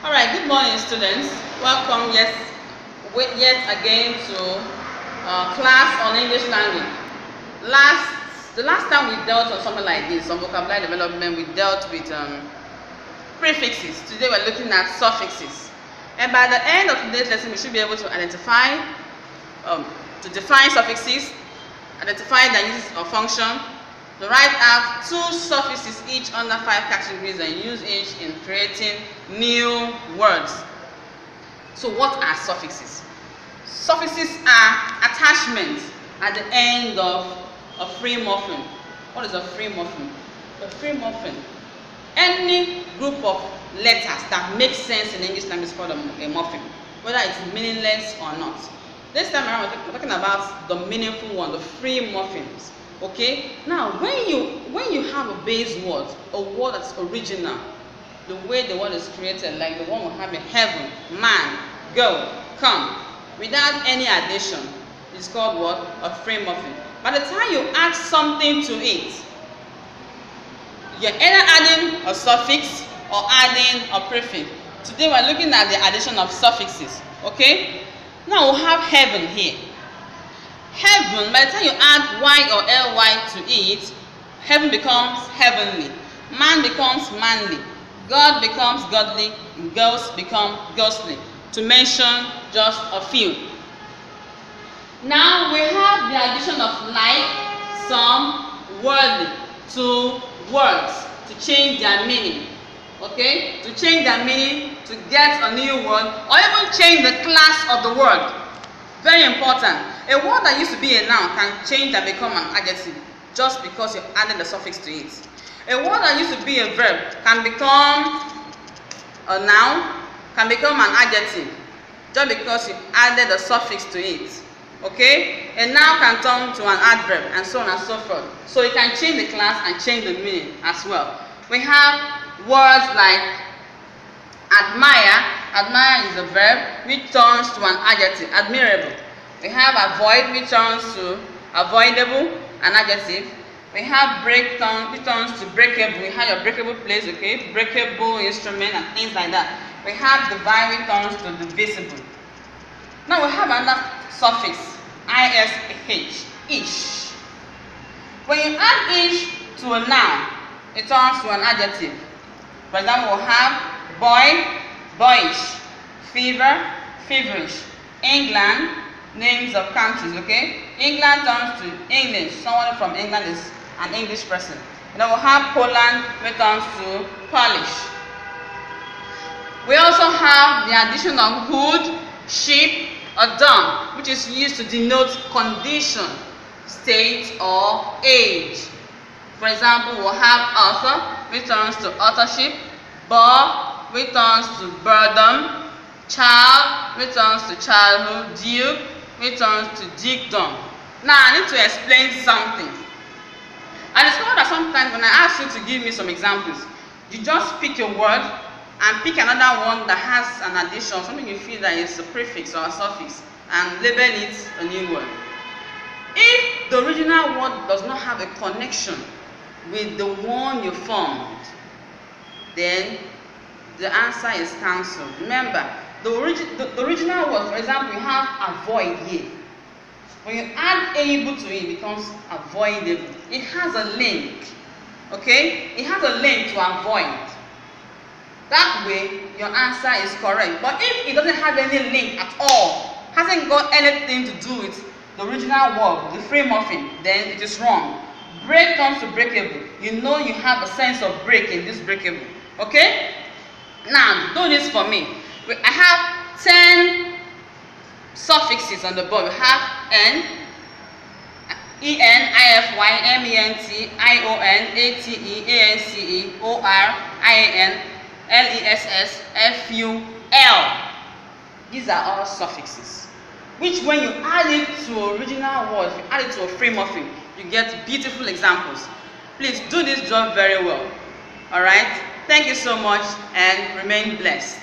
All right, good morning, students. Welcome yet again to class on English language. The last time we dealt on something like this, on vocabulary development, we dealt with prefixes. Today we're looking at suffixes. And by the end of today's lesson, we should be able to identify, to define suffixes, identify their uses or function, to write out 2 suffixes each under 5 categories and use each in creating new words. So what are suffixes? Suffixes are attachments at the end of a free morpheme. What is a free morpheme? A free morpheme. Any group of letters that make sense in English language is called a morpheme, whether it's meaningless or not. This time around we're talking about the meaningful one, the free morphemes. Okay, now when you have a base word, a word that's original, the way the word is created, like the one we have in heaven, man, go, come, without any addition, it's called what? A free morpheme. By the time you add something to it, you're either adding a suffix or adding a prefix. Today we're looking at the addition of suffixes. Okay, now we have heaven here. Heaven, by the time you add y or ly to it, heaven becomes heavenly, man becomes manly, God becomes godly, ghosts become ghostly, to mention just a few. Now we have the addition of like, some, worthy to words to change their meaning. Okay, to change their meaning, to get a new word, or even change the class of the word. Very important. A word that used to be a noun can change and become an adjective just because you added a suffix to it. A word that used to be a verb can become a noun, can become an adjective just because you added a suffix to it. Okay? A noun can turn to an adverb and so on and so forth. So you can change the class and change the meaning as well. We have words like admire. Admire is a verb which turns to an adjective, admirable. We have avoid, which turns to avoidable, an adjective. We have break, which turns to breakable. We have your breakable place, okay, breakable instrument and things like that. We have divide, which turns to divisible. Now we have another suffix, ish, ish. When you add ish to a noun, it turns to an adjective. For example, we have boy, boyish, fever, feverish, England, names of countries, okay? England turns to English. Someone from England is an English person. And then we'll have Poland, which turns to Polish. We also have the addition of hood, sheep, or dumb, which is used to denote condition, state, or age. For example, we'll have author, which turns to authorship, boar, which turns to boredom, child, which turns to childhood, duke, which turns to dukedom. Now I need to explain something. I discovered that sometimes when I ask you to give me some examples, you just pick a word and pick another one that has an addition, something you feel that is a prefix or a suffix, and label it a new word. If the original word does not have a connection with the one you formed, then the answer is cancelled. Remember, the original word, for example, you have avoid here. When you add able to it, it becomes avoidable. It has a link. Okay? It has a link to avoid. That way, your answer is correct. But if it doesn't have any link at all, hasn't got anything to do with the original word, the free morpheme, then it is wrong. Break comes to breakable. You know you have a sense of break in this breakable. Okay? Now, do this for me. I have 10 suffixes on the board. We have N, EN, IFY, MENT, ION, ATE, ANCE, OR, IAN, LESS, FUL. These are all suffixes, which when you add it to original words, if you add it to a free morpheme, you get beautiful examples. Please do this job very well. Alright? Thank you so much and remain blessed.